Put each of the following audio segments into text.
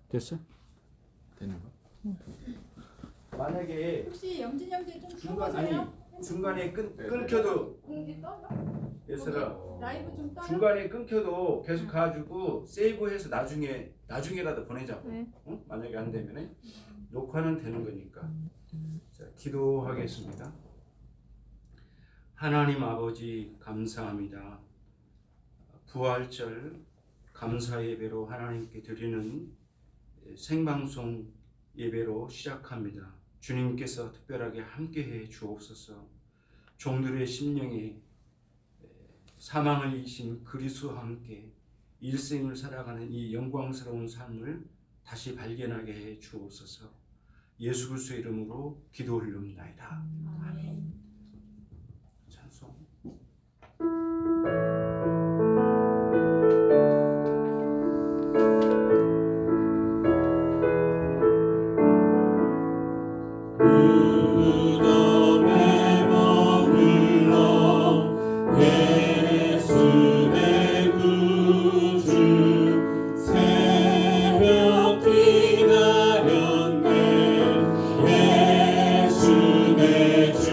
됐어? 되는 거? 만약에 혹시 영진 형제 좀 중간 켜보세요. 중간에 끊겨도 공기 떠요? 얘들아 라이브 좀 떠요? 중간에 끊겨도 계속 가지고 세이브해서 나중에라도 보내자고. 네. 응? 만약에 안 되면은 녹화는 되는 거니까. 자, 기도하겠습니다. 하나님 아버지 감사합니다. 부활절 감사 예배로 하나님께 드리는 생방송 예배로 시작합니다. 주님께서 특별하게 함께해 주옵소서. 종들의 심령에 사망을 이기신 그리스도와 함께 일생을 살아가는 이 영광스러운 삶을 다시 발견하게 해 주옵소서. 예수 그리스도의 이름으로 기도 올립나이다. 아멘. 찬송. 무덤에 머물러 예수 내 구주 새벽 기다렸네 예수 내 주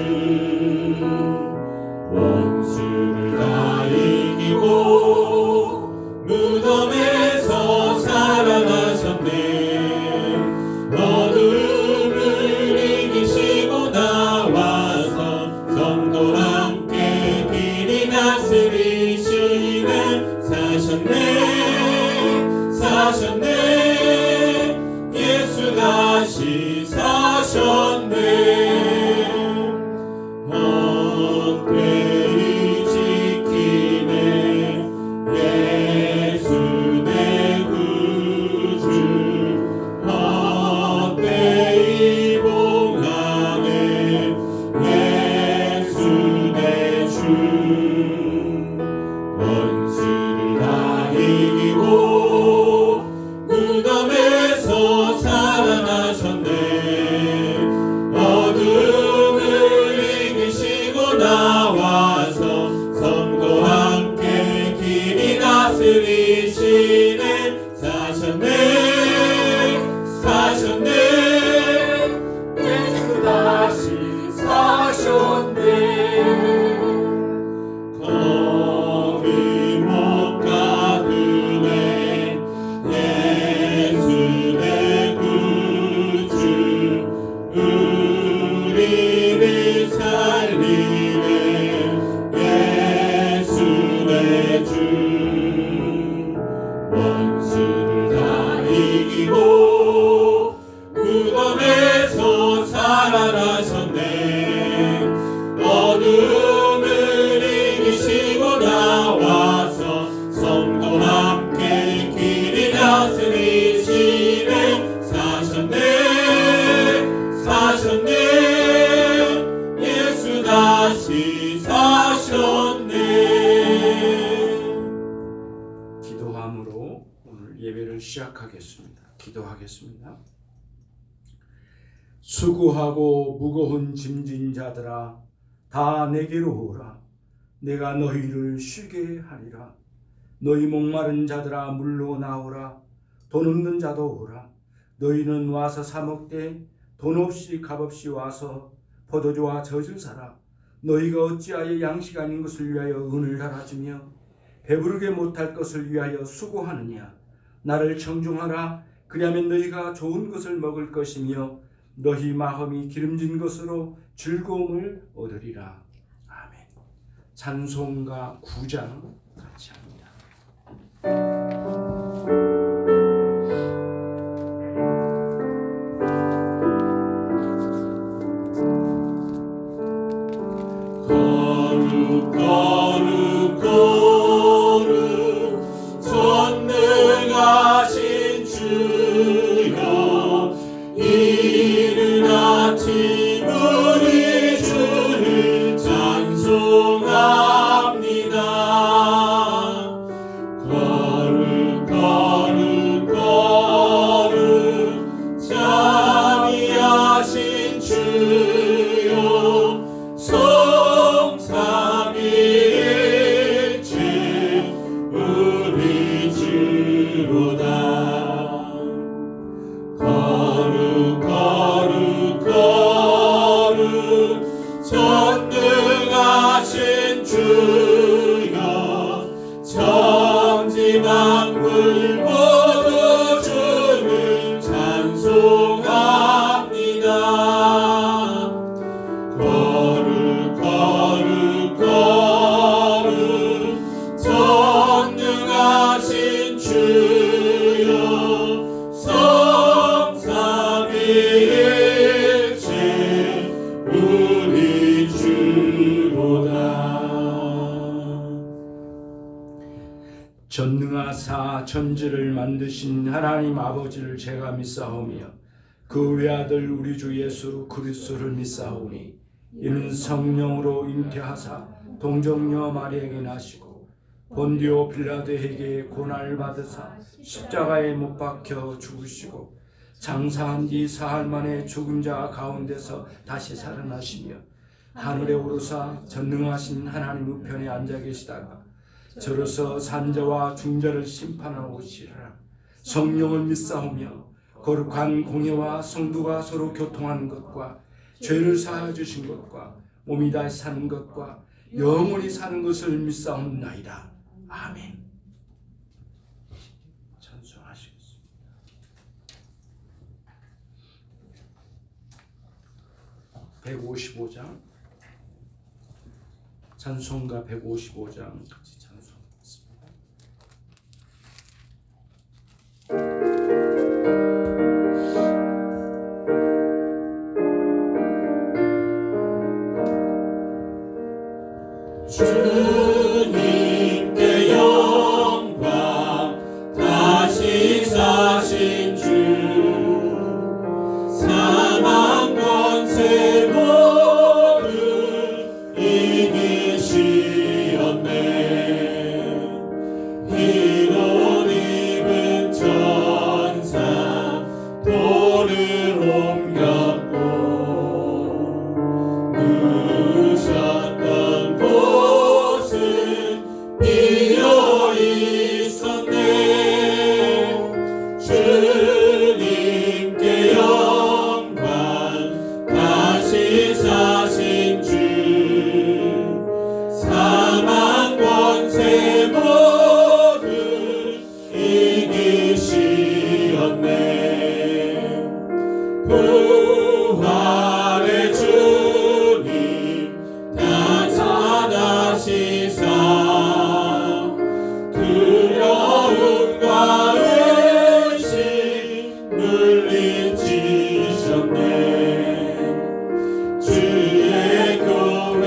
원수를 다 이기고 무덤에서 살아나셨네 어둠을 이기시고 나와서 성도와 함께 길이 다스리시네 사셨네 예수 다시 사셨네 헛되이 지키네 예수 내 구주 헛되이 봉하네 예수 내 주 원수를 다 이기고 무덤에서 살아나셨네 어둠을 이기시고 나와서 성도와 함께 길이 다스리시네 사셨네 예수 다시 사셨네 거기 못 가두네 예수 내 구주 우리를 살리네 예수 내 주 원수를 다 이기고 무덤에서 살아나셨네 어둠을 이기시고 나와서 성도와 함께 길이 다스리시네 사셨네 예수 다시 사셨네 기도함으로 오늘 예배를 시작하겠습니다. 기도하겠습니다. 수고하고 무거운 짐진 자들아 다 내게로 오라. 내가 너희를 쉬게 하리라. 너희 목마른 자들아 물로 나오라. 돈 없는 자도 오라. 너희는 와서 사 먹되 돈 없이 값없이 와서 포도주와 젖을 사라. 너희가 어찌하여 양식 아닌 것을 위하여 은을 달아주며 배부르게 못할 것을 위하여 수고하느냐. 나를 청중하라. 그리하면 너희가 좋은 것을 먹을 것이며 너희 마음이 기름진 것으로 즐거움을 얻으리라. 아멘. 찬송가 9장 같이 합니다. 거룩 전능하신 주여 이른 아침 우리 주를 찬송합니다 거룩 자비하신 주여 삼위일체 우리 주로다 천지를 만드신 하나님 아버지를 제가 믿사오며 그 외아들 우리 주 예수 그리스도를 믿사오니 이는 성령으로 잉태하사 동정녀 마리아에게 나시고 본디오 빌라도에게 고난을 받으사 십자가에 못 박혀 죽으시고 장사한 뒤 사흘 만에 죽은 자 가운데서 다시 살아나시며 하늘에 오르사 전능하신 하나님 우편에 앉아 계시다가 저로서 산자와 중자를 심판하러 오시리라. 성령을 믿사오며 거룩한 공예와 성도가 서로 교통하는 것과 죄를 사하여 주신 것과 몸이 다시 사는 것과 영원히 사는 것을 믿사옵나이다. 아멘. 찬송하시겠습니다. (155장) 찬송가 155장 같이 찬송하겠습니다. 주님께 영광 다시 사신 주 사망 권세 모두 이기시었네. 흰 옷 입은 천사 돌을 옮겼고 누우셨던 곳은 비어 있었네. 주님께 영광 다시 사신 주 사망 권세 모두 이기시었네. 부활의 주님 나타나시사 두려움과 의심 물리치셨네. 주의 교회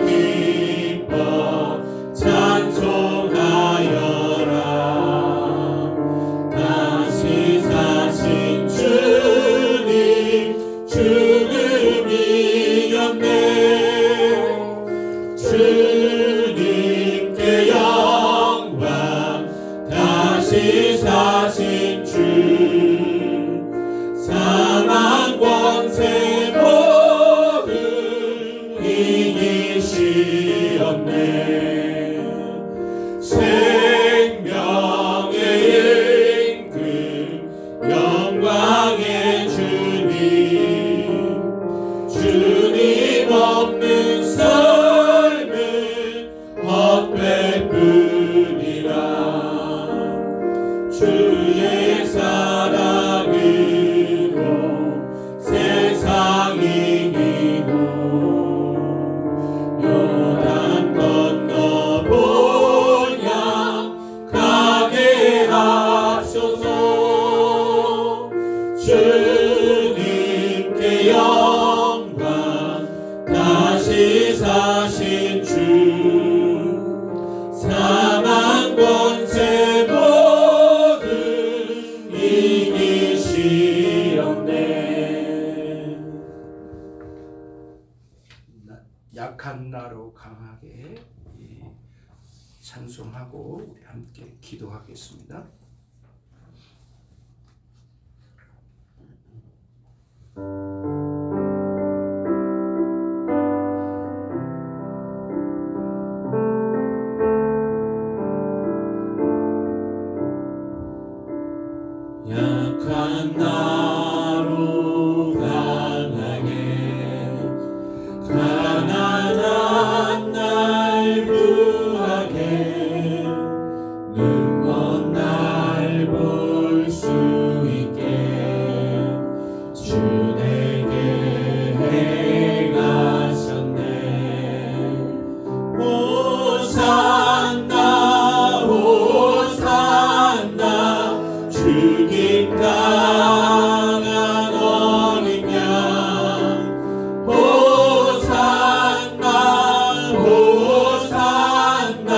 기뻐 찬송하여라. 다시 사신 주님 죽음 이겼네. 주님께 영광 다시 사신 주 사망 권세 모두 이기시었네. 생명의 임금 영광의 주님 없는 삶은 헛되뿐이라. 주의 사랑으로 세상 이기고 요단 건너 본향 가게 하소서. 주님께 영광 다시 사신 주 사망 권세 모두 이기시었네. 약한 나로 강하게 찬송하고 우리 함께 기도하겠습니다. 약한 나로 강하게 가난한 날 구하게 눈먼 날 볼 수 있게 주 내게 행하셨네. 호산나 호산나 죽임 당한 어린 양 호산나 호산나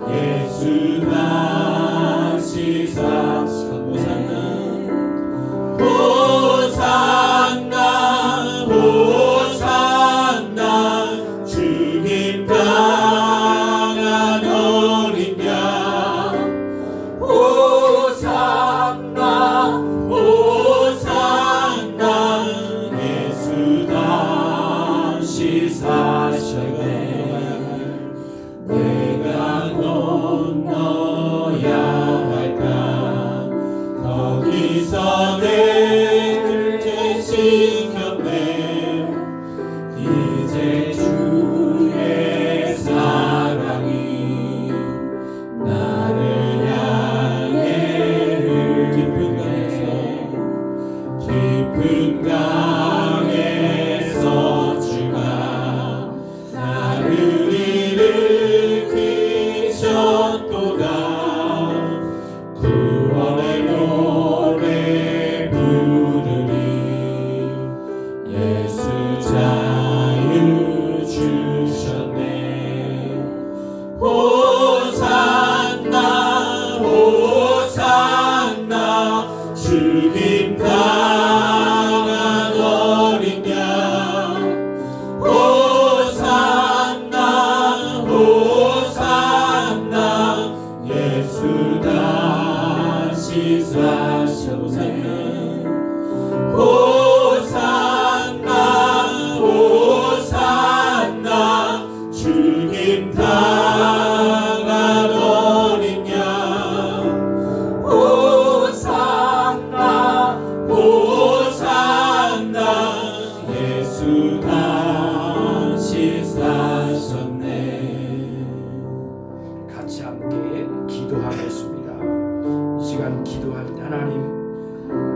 예수 다시 시선을 제시켰네. 이제 주의 사랑이 나를 향해 깊은 강에서 주가 나를 일으키셨도다. 구원의 노래 부르리. 예수 자유 주셨네. 호산나 호산나 주님 강한 어린 양. 호산나 호산나 예수 다시 사셨네. 호산나 호산나 주님 강한 어린 양. 호산나 호산나 예수 다시 사셨네. 같이 함께 기도하겠습니다. 이 시간 기도할 때 하나님,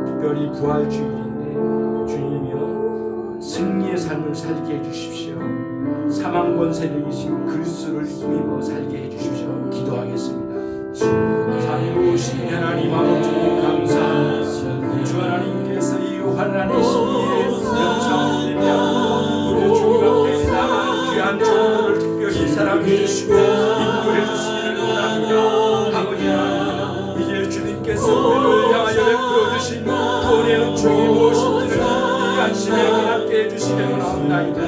특별히 부활주일인데 주님이여 승리의 삶을 살게 해주십시오. 사망 권세를 이신 그리스도를 힘입어 살게 해주십시오. 기도하겠습니다. 삼위오신 하나님 아버지 감사합니다. 주 하나님께서 이 환난의 시기에 영상을 내며 우리 주님 앞에 나가는 귀한 종들을 특별히 사랑해 주시고 인도해 주시기를 원합니다. 아버지 하나님, 이제 주님께서 우리를 향하여 베풀어 주신 구원의 은총이 무엇인지를 이 안심에 깨닫게 해주시기를 원합니다.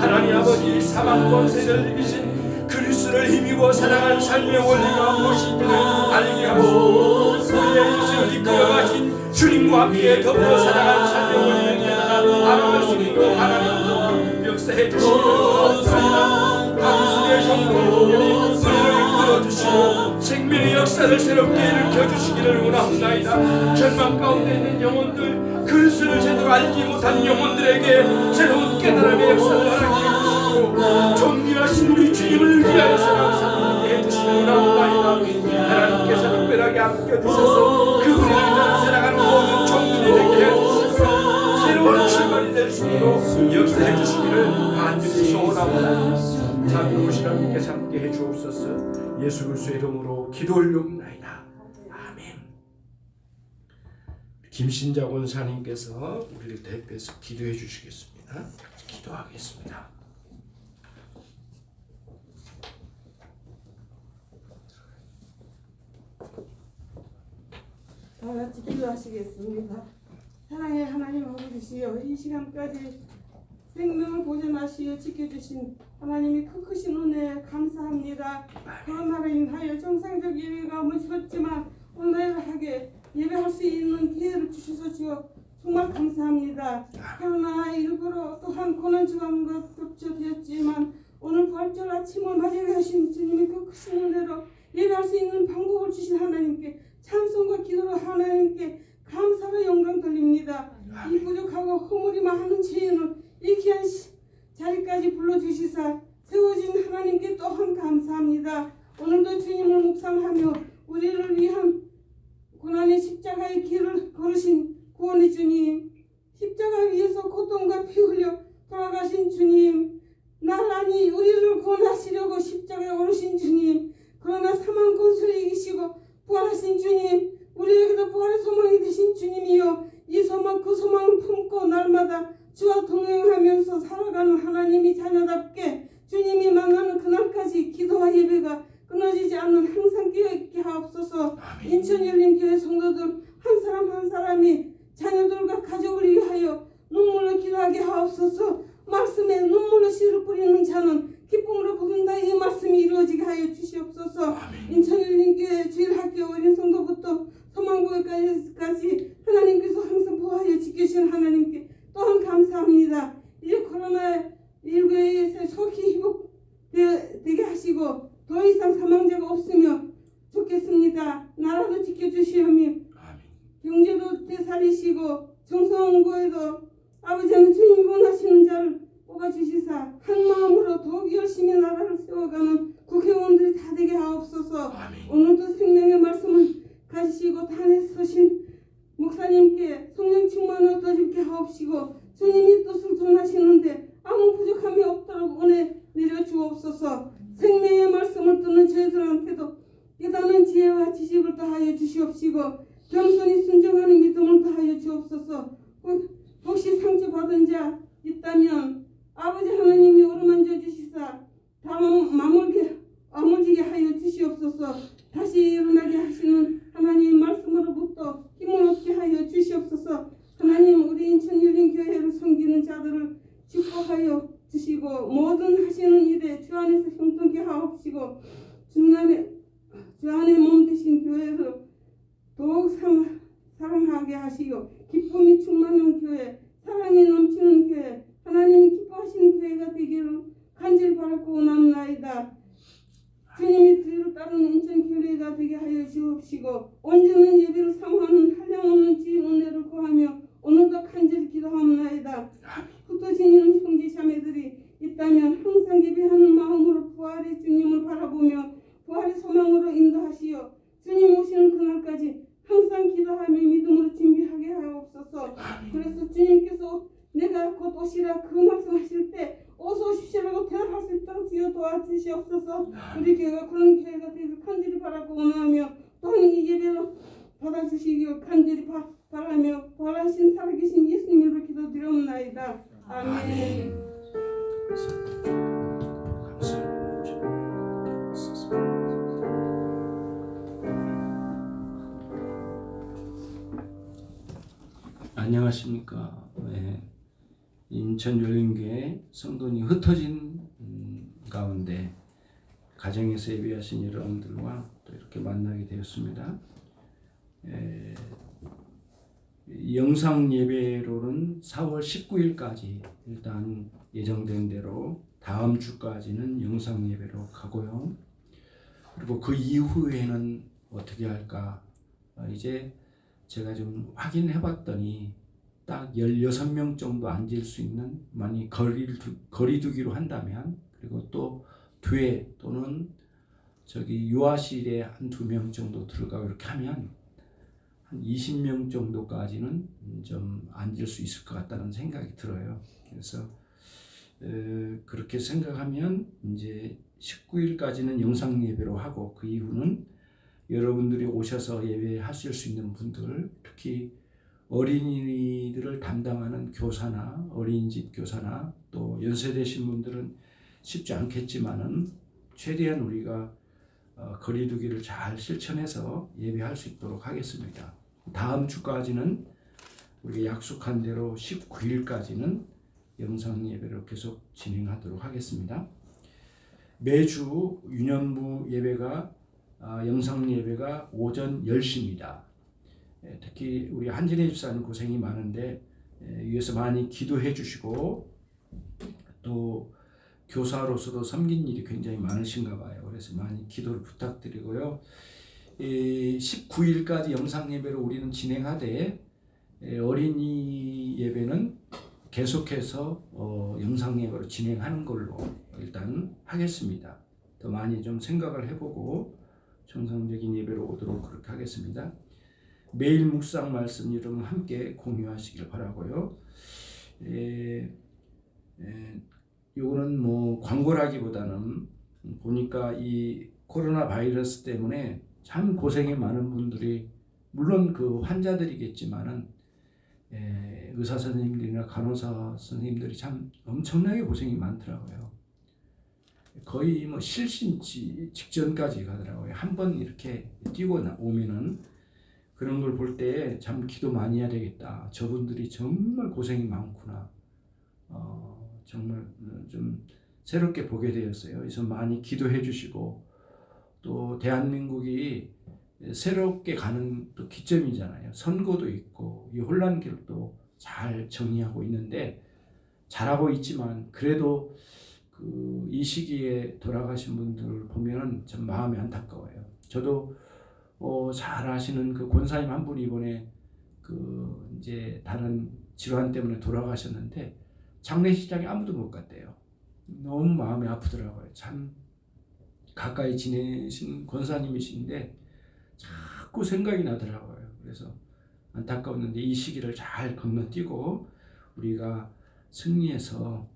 하나님 아버지, 사망 권세를 이기신 그리스도를 힘입어 살아가는 삶의 원리가 무엇인지를 알게 하시고 우리의 인생을 이끌어가신 주님과 함께 더불어 살아가는 삶의 원리를 깨달아 알아갈 수 있도록 하나님 역사해 주시기를 원합니다. 당신의 성도들이 우리를 이끌어주시고 생명의 역사를 새롭게 일으켜주시기를 원합니다. 절망 가운데 있는 영혼들, 그리스도를 제대로 알지 못한 영혼들에게 새로운 깨달음의 역사를 하나님께 해주시고 존귀하신 우리 주님을 위하여 살아가게 해주시기를 원합니다. 하나님께서 특별하게 안겨주셔서 그분을 위하여 살아가는 모든 종들이 되게 해주시고 새로운 출발이 될 수 있도록 역사해 주시기를 간절히 소원합니다. 자비로우신 하나님께서 함께 해주옵소서. 예수 그리스도의 이름으로 기도 올려옵나이다. 아멘. 김신자 권사님께서 우리를 대표해서 기도해 주시겠습니다. 기도하겠습니다. 다 같이 기도하시겠습니다. 사랑의 하나님 아버지시여, 이 시간까지 생명을 보존하시어 지켜주신 하나님이 크신 은혜에 감사합니다. 코로나로 인하여 정상적 예배가 멈췄지만 온라인하게 예배할 수 있는 기회를 주셔서 주여 정말 감사합니다. 코로나19로 또한 고난주간과 겹쳐되었지만 오늘 부활절 아침을 맞이하게 하신 주님의 그 크신 은혜로 예배할 수 있는 방법을 주신 하나님께 찬송과 기도로 하나님께 감사와 영광 돌립니다. 이 부족하고 허물이 많은 죄인을 이 귀한 자리까지 불러주시사 세워진 하나님께 또한 감사합니다. 오늘도 주님을 묵상하며 우리를 위한 고난의 십자가의 길을 걸으신 구원의 주님, 십자가 위에서 고통과 피 흘려 돌아가신 주님, 나란히 우리를 구원하시려고 십자가에 오르신 주님, 그러나 사망 권세를 이기시고 부활하신 주님, 우리에게도 부활의 소망이 되신 주님이여, 이 소망 그 소망을 품고 날마다 주와 동행하면서 살아가는 하나님이 자녀답게 주님이 만나는 그날까지 기도와 예배가 끊어지지 않는 항상 깨어있게 하옵소서. 인천열린교회 성도들 한 사람 한 사람이 자녀들과 가족을 위하여 눈물로 기도하게 하옵소서. 말씀에 눈물로 씨를 뿌리는 자는 기쁨으로 부른다, 이 말씀이 이루어지게 하여 주시옵소서. 인천열린교회 주일학교 어린 성도부터 소망교회까지 하나님께서 항상 보호하여 지키신 하나님께 또한 감사합니다. 이제 코로나19에 속히 회복되게 하시고 더 이상 사망자가 없으면 좋겠습니다. 나라도 지켜주시오며 경제도 살리시고 정성한 거에도 아버지는 주님이 원하시는 자를 뽑아주시사 한 마음으로 더욱 열심히 나라를 세워가는 국회의원들이 다 되게 하옵소서. 오늘도 생명의 말씀을 가지시고 단에 서신 목사님께 성령 충만을 얻어주게 하옵시고 주님이 뜻을 전하시는데 아무 부족함이 없도록 은혜 내려 주옵소서. 생명의 말씀을 듣는 저희들한테도 깨닫는 지혜와 지식을 더하여 주시옵시고 겸손히 순종하는 믿음을 더하여 주옵소서. 혹시 상처받은 자 있다면 아버지 하나님이 어루만져 주시사 다음 아물지게 하여 주시옵소서. 다시 일어나게 하시는 하나님 말씀으로부터 힘을 얻게 하여 주시옵소서. 하나님 우리 인천 힐링교회를 섬기는 자들을 축복하여 주시고 모든 하시는 일에 주 안에서 형통케 하옵시고 주 안에 몸 되신 교회를 더욱 사랑하게 하시고 기쁨이 충만한 교회, 사랑이 넘치는 교회, 하나님이 기뻐하시는 교회가 되기를 간절히 바라고 원합나이다. 주님이 뒤를 따르는 인천교회가 되게 하여 주옵시고 온전한 예배를 사모하는 한량없는 주의 은혜를 구하며 오늘도 간절히 기도하옵나이다. 흩어지는 형제 자매들이 있다면 항상 예배하는 마음으로 부활의 주님을 바라보며 부활의 소망으로 인도하시어 주님 오시는 그날까지 항상 기도하며 믿음으로 준비하게 하옵소서. 그래서 주님께서 내가 곧 오시라 그 말씀하실 때 어서 오십시오라고 대답할 수 있도록 주여 도와주시옵소서. 우리 교회가 그런 교회가 되기를 간절히 바라고 원하며 또한 이 예배를 받아주시기를 간절히 바라며 부활하신 살아계신 예수님으로 기도드리옵나이다. 아멘. 안녕하십니까. 네. 인천열린교회 성도님 흩어진 가운데 가정에서 예배하신 여러분들과 또 이렇게 만나게 되었습니다. 영상 예배로는 4월 19일까지 일단 예정된 대로 다음 주까지는 영상 예배로 가고요. 그리고 그 이후에는 어떻게 할까? 이제 제가 좀 확인해 봤더니 딱 16명 정도 앉을 수 있는 많이 거리두기로 한다면 그리고 또 교회 또는 저기 유아실에 한 2명 정도 들어가고 이렇게 하면 한 20명 정도까지는 좀 앉을 수 있을 것 같다는 생각이 들어요. 그래서 그렇게 생각하면 이제 19일까지는 영상 예배로 하고 그 이후는 여러분들이 오셔서 예배하실 수 있는 분들, 특히 어린이들을 담당하는 교사나 어린이집 교사나 또 연세되신 분들은 쉽지 않겠지만은 최대한 우리가 거리두기를 잘 실천해서 예배할 수 있도록 하겠습니다. 다음 주까지는 우리가 약속한 대로 19일까지는 영상 예배를 계속 진행하도록 하겠습니다. 매주 유년부 예배가 영상 예배가 오전 10시입니다. 특히 우리 한진혜 집사는 고생이 많은데 위에서 많이 기도해 주시고 또 교사로서도 섬긴 일이 굉장히 많으신가 봐요. 그래서 많이 기도를 부탁드리고요. 19일까지 영상 예배를 우리는 진행하되 어린이 예배는 계속해서 영상 예배로 진행하는 걸로 일단 하겠습니다. 더 많이 좀 생각을 해보고 정상적인 예배로 오도록 그렇게 하겠습니다. 매일 묵상 말씀 여러분 함께 공유하시길 바라고요. 요거는 뭐 광고라기보다는 보니까 이 코로나 바이러스 때문에 참 고생이 많은 분들이 물론 그 환자들이겠지만은 의사 선생님들이나 간호사 선생님들이 참 엄청나게 고생이 많더라고요. 거의 뭐 실신 직전까지 가더라고요. 한번 이렇게 뛰고 오면은 그런 걸 볼 때 참 기도 많이 해야 되겠다. 저분들이 정말 고생이 많구나. 정말 좀 새롭게 보게 되었어요. 그래서 많이 기도해 주시고 또 대한민국이 새롭게 가는 또 기점이잖아요. 선거도 있고 이 혼란기를 또 잘 정리하고 있는데 잘하고 있지만 그래도 이 시기에 돌아가신 분들을 보면 참 마음이 안타까워요. 저도 잘 아시는 그 권사님 한 분이 이번에 이제 다른 질환 때문에 돌아가셨는데 장례식장에 아무도 못 갔대요. 너무 마음이 아프더라고요. 참 가까이 지내신 권사님이신데 자꾸 생각이 나더라고요. 그래서 안타까웠는데 이 시기를 잘 건너뛰고 우리가 승리해서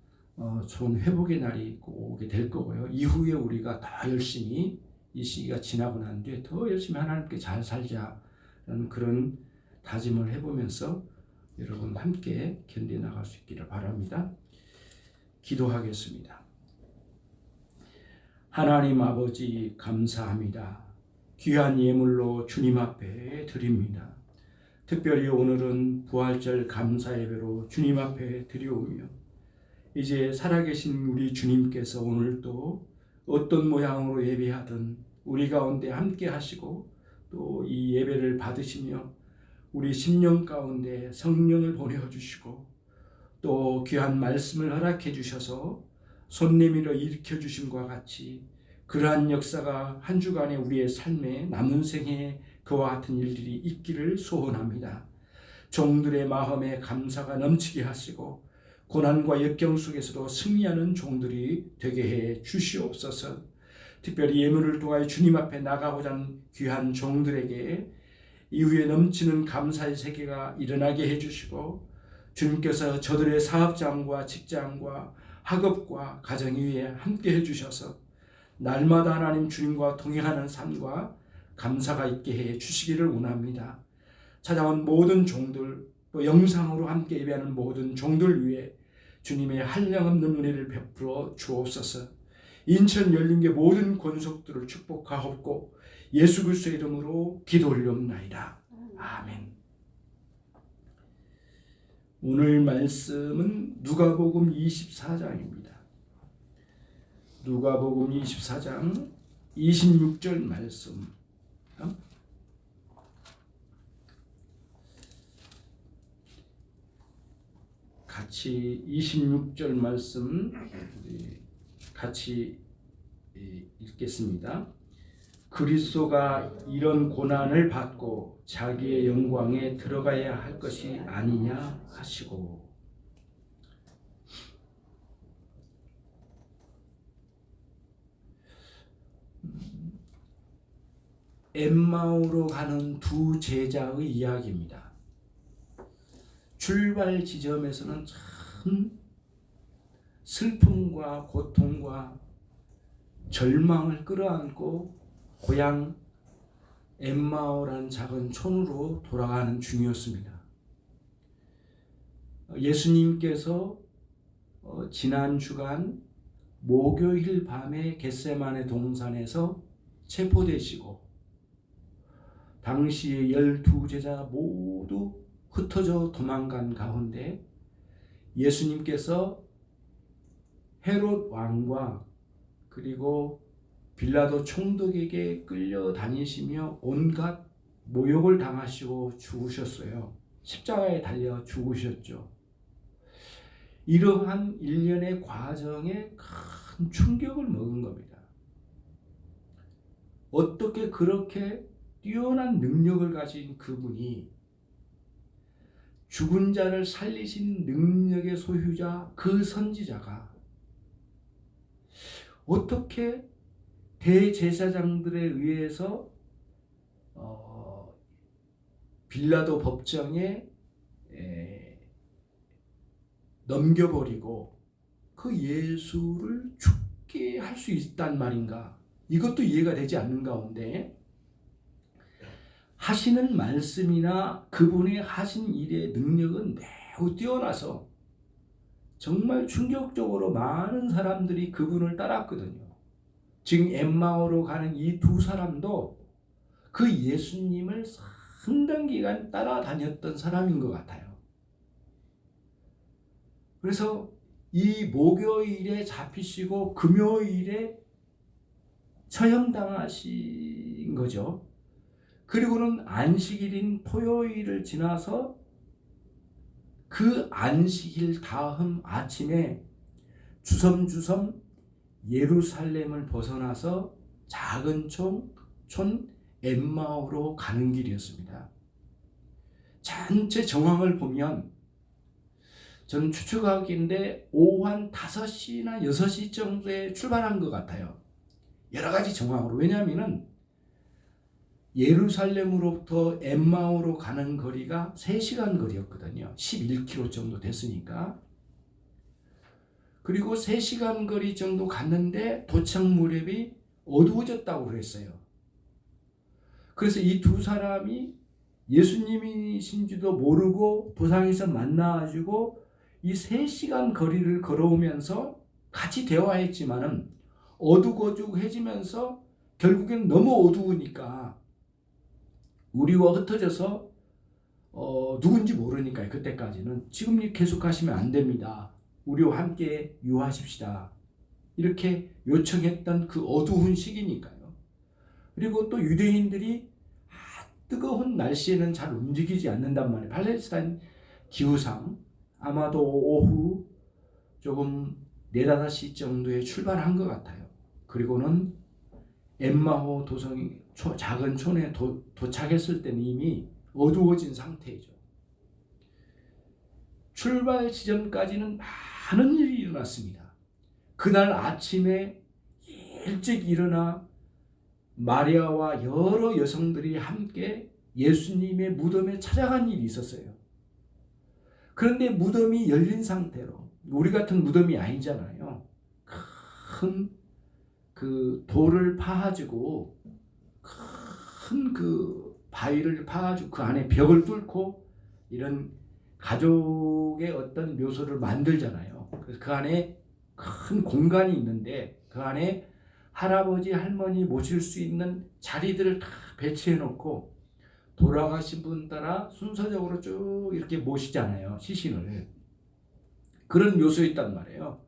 좋은 회복의 날이 오게 될 거고요. 이후에 우리가 더 열심히 이 시기가 지나고 난 뒤에 더 열심히 하나님께 잘 살자라는 그런 다짐을 해보면서 여러분 함께 견뎌나갈 수 있기를 바랍니다. 기도하겠습니다. 하나님 아버지 감사합니다. 귀한 예물로 주님 앞에 드립니다. 특별히 오늘은 부활절 감사 예배로 주님 앞에 드려오며 이제 살아계신 우리 주님께서 오늘도 어떤 모양으로 예배하든 우리 가운데 함께 하시고 또 이 예배를 받으시며 우리 심령 가운데 성령을 보내주시고 또 귀한 말씀을 허락해 주셔서 손 내밀어 일으켜 주심과 같이 그러한 역사가 한 주간의 우리의 삶에 남은 생에 그와 같은 일들이 있기를 소원합니다. 종들의 마음에 감사가 넘치게 하시고 고난과 역경 속에서도 승리하는 종들이 되게 해 주시옵소서. 특별히 예물을 통하여 주님 앞에 나가고자 하는 귀한 종들에게 이후에 넘치는 감사의 세계가 일어나게 해주시고 주님께서 저들의 사업장과 직장과 학업과 가정 위에 함께 해주셔서 날마다 하나님 주님과 동행하는 삶과 감사가 있게 해 주시기를 원합니다. 찾아온 모든 종들 또 영상으로 함께 예배하는 모든 종들 위해 주님의 한량없는 은혜를 베풀어 주옵소서. 인천 열린교 모든 권속들을 축복하옵고 예수 그리스도의 이름으로 기도 올리옵나이다. 아멘. 오늘 말씀은 누가복음 24장입니다. 누가복음 24장 26절 말씀. 같이 26절 말씀 같이 읽겠습니다. 그리스도가 이런 고난을 받고 자기의 영광에 들어가야 할 것이 아니냐 하시고. 엠마오로 가는 두 제자의 이야기입니다. 출발 지점에서는 참 슬픔과 고통과 절망을 끌어안고 고향 엠마오라는 작은 촌으로 돌아가는 중이었습니다. 예수님께서 지난 주간 목요일 밤에 겟세마네 동산에서 체포되시고 당시에 12제자 모두 흩어져 도망간 가운데 예수님께서 헤롯 왕과 그리고 빌라도 총독에게 끌려다니시며 온갖 모욕을 당하시고 죽으셨어요. 십자가에 달려 죽으셨죠. 이러한 일련의 과정에 큰 충격을 먹은 겁니다. 어떻게 그렇게 뛰어난 능력을 가진 그분이 죽은 자를 살리신 능력의 소유자 그 선지자가 어떻게 대제사장들에 의해서 빌라도 법정에 넘겨버리고 그 예수를 죽게 할 수 있단 말인가? 이것도 이해가 되지 않는 가운데 하시는 말씀이나 그분이 하신 일의 능력은 매우 뛰어나서 정말 충격적으로 많은 사람들이 그분을 따랐거든요. 지금 엠마오로 가는 이 두 사람도 그 예수님을 상당 기간 따라다녔던 사람인 것 같아요. 그래서 이 목요일에 잡히시고 금요일에 처형당하신 거죠. 그리고는 안식일인 토요일을 지나서 그 안식일 다음 아침에 주섬주섬 예루살렘을 벗어나서 작은 촌 엠마오로 가는 길이었습니다. 전체 정황을 보면 저는 추측하기인데 오후 한 5시나 6시 정도에 출발한 것 같아요. 여러 가지 정황으로. 왜냐하면 예루살렘으로부터 엠마오로 가는 거리가 3시간 거리였거든요. 11km 정도 됐으니까. 그리고 3시간 거리 정도 갔는데 도착 무렵이 어두워졌다고 그랬어요. 그래서 이 두 사람이 예수님이신지도 모르고 도상에서 만나가지고 이 3시간 거리를 걸어오면서 같이 대화했지만은 어둑어둑해지면서 결국엔 너무 어두우니까 우리와 흩어져서 누군지 모르니까 그때까지는 지금 계속 가시면 안 됩니다. 우리와 함께 유하십시다. 이렇게 요청했던 그 어두운 시기니까요. 그리고 또 유대인들이 뜨거운 날씨에는 잘 움직이지 않는단 말이에요. 팔레스타인 기후상 아마도 오후 조금 4-5시 정도에 출발한 것 같아요. 그리고는 엠마오 도성이 작은 촌에 도착했을 때는 이미 어두워진 상태이죠. 출발 지점까지는 많은 일이 일어났습니다. 그날 아침에 일찍 일어나 마리아와 여러 여성들이 함께 예수님의 무덤에 찾아간 일이 있었어요. 그런데 무덤이 열린 상태로, 우리 같은 무덤이 아니잖아요. 큰 그 돌을 파가지고 큰 그 바위를 파가지고 그 안에 벽을 뚫고 이런 가족의 어떤 묘소를 만들잖아요. 그래서 그 안에 큰 공간이 있는데 그 안에 할아버지 할머니 모실 수 있는 자리들을 다 배치해 놓고 돌아가신 분 따라 순서적으로 쭉 이렇게 모시잖아요. 시신을. 그런 묘소였단 말이에요.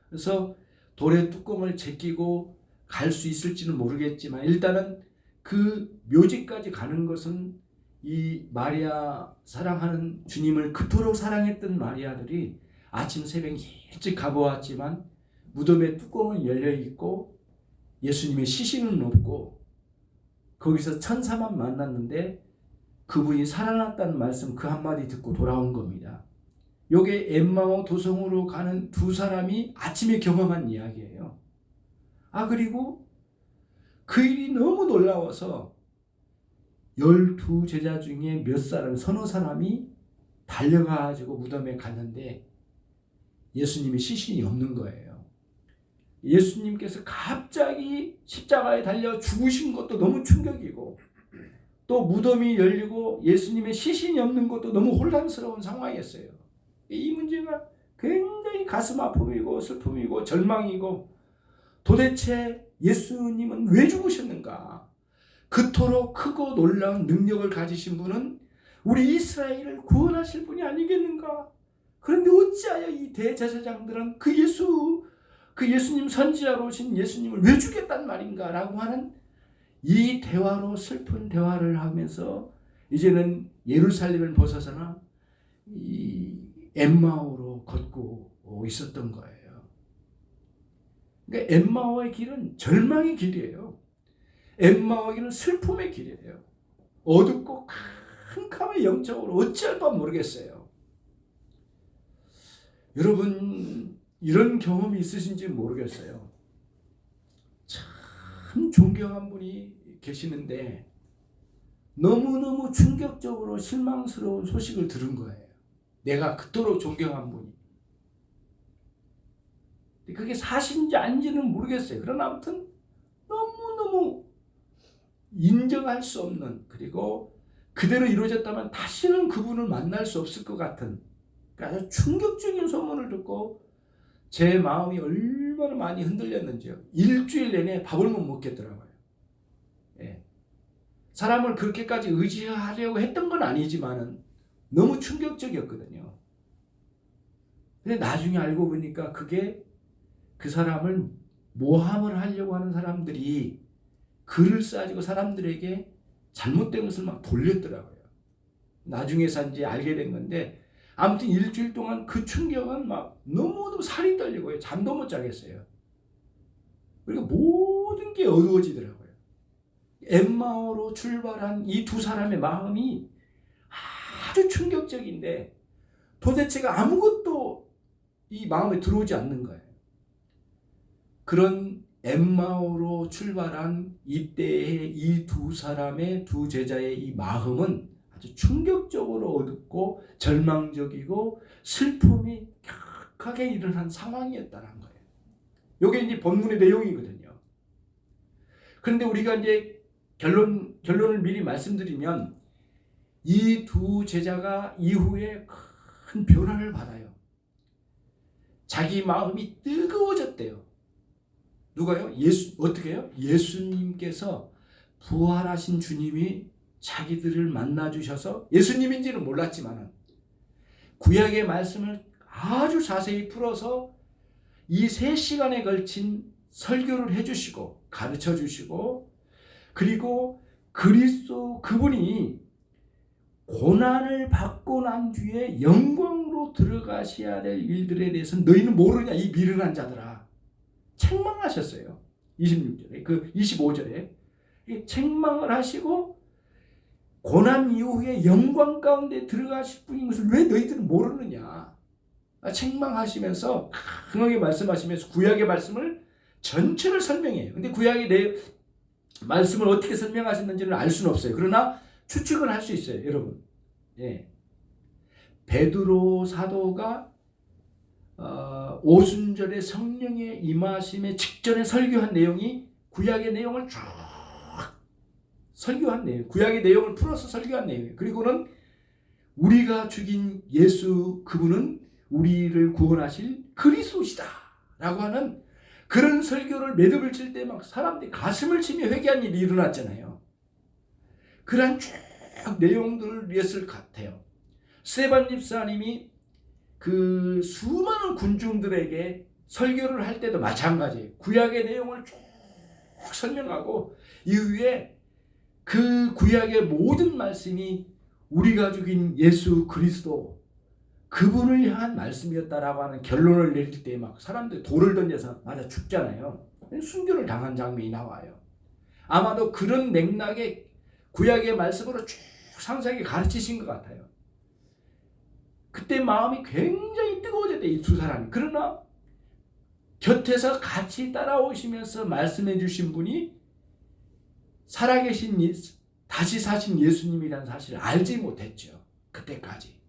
그래서 돌의 뚜껑을 제끼고 갈 수 있을지는 모르겠지만 일단은 그 묘지까지 가는 것은 이 마리아 사랑하는 주님을 그토록 사랑했던 마리아들이 아침 새벽 일찍 가보았지만 무덤의 뚜껑은 열려 있고 예수님의 시신은 없고 거기서 천사만 만났는데 그분이 살아났다는 말씀 그 한마디 듣고 돌아온 겁니다. 요게 엠마오 도성으로 가는 두 사람이 아침에 경험한 이야기예요. 그리고 그 일이 너무 놀라워서 12제자 중에 몇 사람, 서너 사람이 달려가지고 무덤에 갔는데 예수님의 시신이 없는 거예요. 예수님께서 갑자기 십자가에 달려 죽으신 것도 너무 충격이고 또 무덤이 열리고 예수님의 시신이 없는 것도 너무 혼란스러운 상황이었어요. 이 문제가 굉장히 가슴 아픔이고 슬픔이고 절망이고 도대체 예수님은 왜 죽으셨는가? 그토록 크고 놀라운 능력을 가지신 분은 우리 이스라엘을 구원하실 분이 아니겠는가? 그런데 어찌하여 이 대제사장들은 그 예수님 선지자로 오신 예수님을 왜 죽였단 말인가? 라고 하는 이 대화로 슬픈 대화를 하면서 이제는 예루살렘을 벗어서나 이 엠마오로 걷고 있었던 거예요. 그러니까 엠마오의 길은 절망의 길이에요. 엠마오의 길은 슬픔의 길이에요. 어둡고 캄캄해 영적으로 어찌할 바 모르겠어요. 여러분 이런 경험이 있으신지 모르겠어요. 참 존경한 분이 계시는데 너무너무 충격적으로 실망스러운 소식을 들은 거예요. 내가 그토록 존경한 분이. 그게 사실인지 아닌지는 모르겠어요. 그러나 아무튼 너무너무 인정할 수 없는, 그리고 그대로 이루어졌다면 다시는 그분을 만날 수 없을 것 같은 아주 충격적인 소문을 듣고 제 마음이 얼마나 많이 흔들렸는지요. 일주일 내내 밥을 못 먹겠더라고요. 예. 사람을 그렇게까지 의지하려고 했던 건 아니지만은 너무 충격적이었거든요. 근데 나중에 알고 보니까 그게 그 사람을 모함을 하려고 하는 사람들이 글을 써가지고 사람들에게 잘못된 것을 막 돌렸더라고요. 나중에서 이제 알게 된 건데 아무튼 일주일 동안 그 충격은 막 너무너무 살이 떨리고요. 잠도 못 자겠어요. 그리고 모든 게 어두워지더라고요. 엠마오로 출발한 이 두 사람의 마음이 아주 충격적인데 도대체가 아무것도 이 마음에 들어오지 않는 거예요. 그런 엠마오로 출발한 이때의 이 두 사람의 두 제자의 이 마음은 아주 충격적으로 어둡고 절망적이고 슬픔이 격하게 일어난 상황이었다는 거예요. 이게 이제 본문의 내용이거든요. 그런데 우리가 이제 결론을 미리 말씀드리면 이 두 제자가 이후에 큰 변화를 받아요. 자기 마음이 뜨거워졌대요. 누가요? 어떻게 해요? 예수님께서 부활하신 주님이 자기들을 만나주셔서, 예수님인지는 몰랐지만 구약의 말씀을 아주 자세히 풀어서 이 3시간에 걸친 설교를 해주시고 가르쳐 주시고, 그리고 그리스도 그분이 고난을 받고 난 뒤에 영광으로 들어가셔야 될 일들에 대해서 너희는 모르냐 이 미련한 자들아, 책망하셨어요. 26절에, 그 25절에 책망을 하시고 고난 이후에 영광 가운데 들어가실 분인 것을 왜 너희들은 모르느냐 책망하시면서 강하게 말씀하시면서 구약의 말씀을 전체를 설명해요. 근데 구약의 말씀을 어떻게 설명하셨는지는 알 수는 없어요. 그러나 추측은 할 수 있어요, 여러분. 예. 베드로 사도가 오순절에 성령의 임하심에 직전에 설교한 내용이 구약의 내용을 쭉 설교한 내용, 구약의 내용을 풀어서 설교한 내용이에요. 그리고는 우리가 죽인 예수 그분은 우리를 구원하실 그리스도시다 라고 하는 그런 설교를 매듭을 칠 때 막 사람들이 가슴을 치며 회개한 일이 일어났잖아요. 그런 쭉 내용들을 위했을 것 같아요. 스데반 집사님이 그 수많은 군중들에게 설교를 할 때도 마찬가지예요. 구약의 내용을 쭉 설명하고 이후에 그 구약의 모든 말씀이 우리가 죽인 예수 그리스도 그분을 향한 말씀이었다라고 하는 결론을 내릴 때 막 사람들이 돌을 던져서 맞아 죽잖아요. 순교를 당한 장면이 나와요. 아마도 그런 맥락의 구약의 말씀으로 쭉 상세하게 가르치신 것 같아요. 그때 마음이 굉장히 뜨거워졌대, 이 두 사람이. 그러나 곁에서 같이 따라오시면서 말씀해 주신 분이 살아계신 다시 사신 예수님이라는 사실을 알지 못했죠. 그때까지.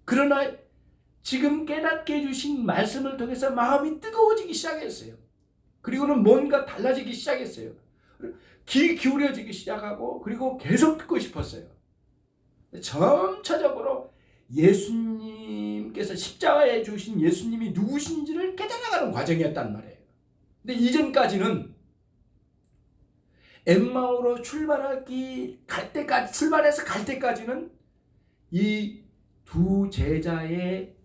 그러나 지금 깨닫게 해주신 말씀을 통해서 마음이 뜨거워지기 시작했어요. 그리고는 뭔가 달라지기 시작했어요. 귀 기울여지기 시작하고 그리고 계속 듣고 싶었어요. 점차적으로 예수님께서 십자가에 주신 예수님이 누구신지를 깨달아가는 과정이었단 말이에요. 근데 이전까지는 엠마오로 출발해서 갈 때까지는 이 두 제자의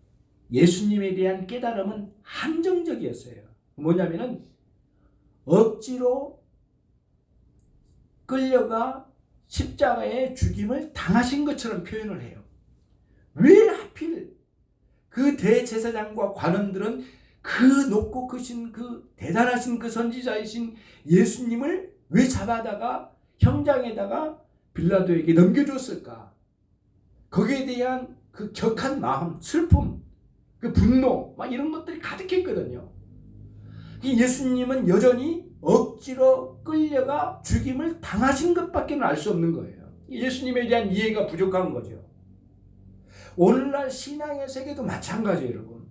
예수님에 대한 깨달음은 한정적이었어요. 뭐냐면은 억지로 끌려가 십자가의 죽임을 당하신 것처럼 표현을 해요. 왜 하필 그 대제사장과 관원들은 그 높고 크신 그 대단하신 그 선지자이신 예수님을 왜 잡아다가 형장에다가 빌라도에게 넘겨줬을까? 거기에 대한 그 격한 마음, 슬픔, 그 분노 막 이런 것들이 가득했거든요. 예수님은 여전히 억지로 끌려가 죽임을 당하신 것밖에 알 수 없는 거예요. 예수님에 대한 이해가 부족한 거죠. 오늘날 신앙의 세계도 마찬가지예요, 여러분.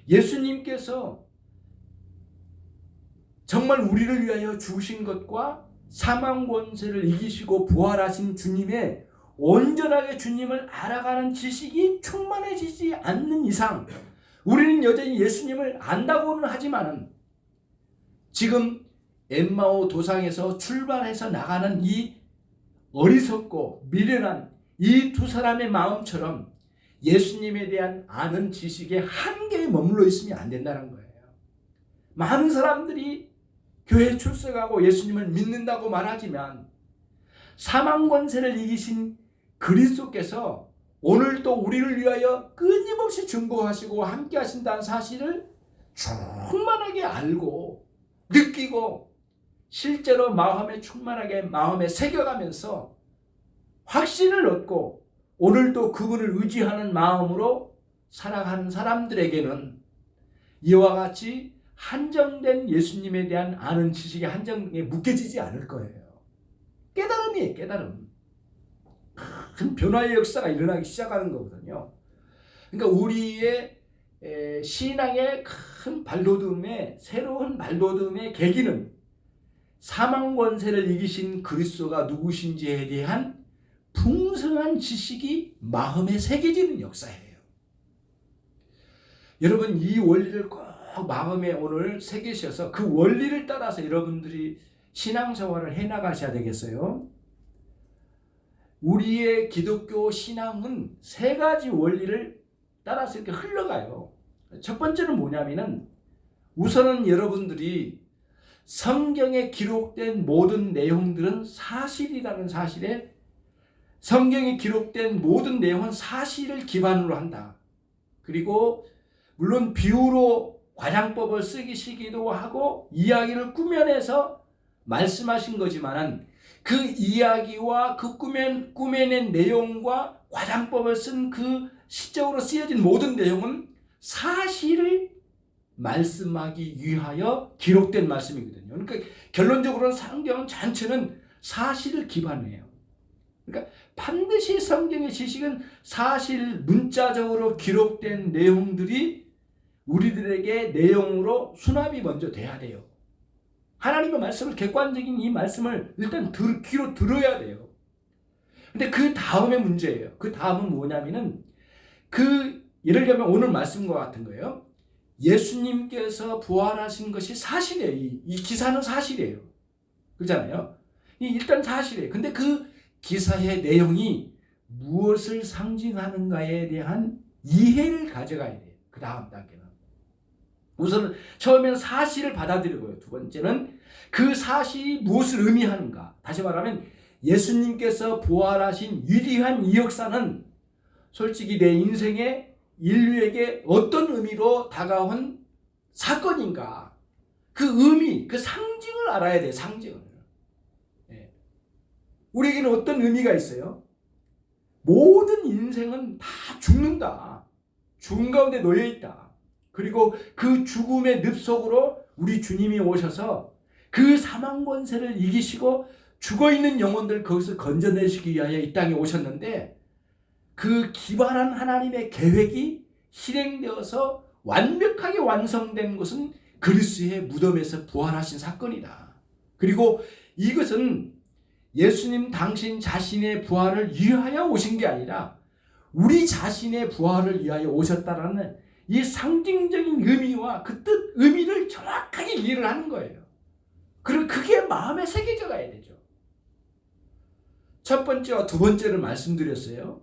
예수님께서 정말 우리를 위하여 죽으신 것과 사망 권세를 이기시고 부활하신 주님의 온전하게 주님을 알아가는 지식이 충만해지지 않는 이상 우리는 여전히 예수님을 안다고는 하지만은 지금 엠마오 도상에서 출발해서 나가는 이 어리석고 미련한 이 두 사람의 마음처럼 예수님에 대한 아는 지식의 한계에 머물러 있으면 안 된다는 거예요. 많은 사람들이 교회에 출석하고 예수님을 믿는다고 말하지만 사망 권세를 이기신 그리스도께서 오늘도 우리를 위하여 끊임없이 중보하시고 함께 하신다는 사실을 충만하게 알고 느끼고 실제로 마음에 충만하게 마음에 새겨가면서 확신을 얻고 오늘도 그분을 의지하는 마음으로 살아가는 사람들에게는 이와 같이 한정된 예수님에 대한 아는 지식의 한정에 묶여지지 않을 거예요. 깨달음이에요. 깨달음. 큰 변화의 역사가 일어나기 시작하는 거거든요. 그러니까 우리의 신앙의 큰 발돋움의 새로운 발돋움의 계기는 사망 권세를 이기신 그리스도가 누구신지에 대한 풍성한 지식이 마음에 새겨지는 역사예요. 여러분 이 원리를 꼭 마음에 오늘 새기셔서 그 원리를 따라서 여러분들이 신앙생활을 해나가셔야 되겠어요. 우리의 기독교 신앙은 세 가지 원리를 따라서 이렇게 흘러가요. 첫 번째는 뭐냐면은 우선은 여러분들이 성경에 기록된 모든 내용들은 사실이라는 사실에 성경에 기록된 모든 내용은 사실을 기반으로 한다. 그리고 물론 비유로 관양법을 쓰시기도 하고 이야기를 꾸며내서 말씀하신 거지만은 그 이야기와 그 꾸며낸 내용과 관양법을 쓴 그 시적으로 쓰여진 모든 내용은 사실을 말씀하기 위하여 기록된 말씀이거든요. 그러니까 결론적으로는 성경 전체는 사실을 기반해요. 그러니까 반드시 성경의 지식은 사실 문자적으로 기록된 내용들이 우리들에게 내용으로 수납이 먼저 돼야 돼요. 하나님의 말씀을 객관적인 이 말씀을 일단 귀로 들어야 돼요. 근데 그 다음에 문제예요. 그 다음은 뭐냐면은 예를 들면 오늘 말씀과 같은 거예요. 예수님께서 부활하신 것이 사실이에요. 이 기사는 사실이에요. 그렇잖아요. 일단 사실이에요. 근데 그 기사의 내용이 무엇을 상징하는가에 대한 이해를 가져가야 돼요. 그 다음 단계는. 우선 처음에는 사실을 받아들이고요. 두 번째는 그 사실이 무엇을 의미하는가. 다시 말하면 예수님께서 부활하신 위대한 이 역사는 솔직히 내 인생에 인류에게 어떤 의미로 다가온 사건인가. 그 의미, 그 상징을 알아야 돼요. 상징을. 네. 우리에게는 어떤 의미가 있어요? 모든 인생은 다 죽는다. 죽음 가운데 놓여 있다. 그리고 그 죽음의 늪 속으로 우리 주님이 오셔서 그 사망 권세를 이기시고 죽어있는 영혼들 거기서 건져내시기 위하여 이 땅에 오셨는데 그 기발한 하나님의 계획이 실행되어서 완벽하게 완성된 것은 그리스도의 무덤에서 부활하신 사건이다. 그리고 이것은 예수님 당신 자신의 부활을 위하여 오신 게 아니라 우리 자신의 부활을 위하여 오셨다라는 이 상징적인 의미와 그 뜻, 의미를 정확하게 이해를 하는 거예요. 그리고 그게 마음에 새겨져 가야 되죠. 첫 번째와 두 번째를 말씀드렸어요.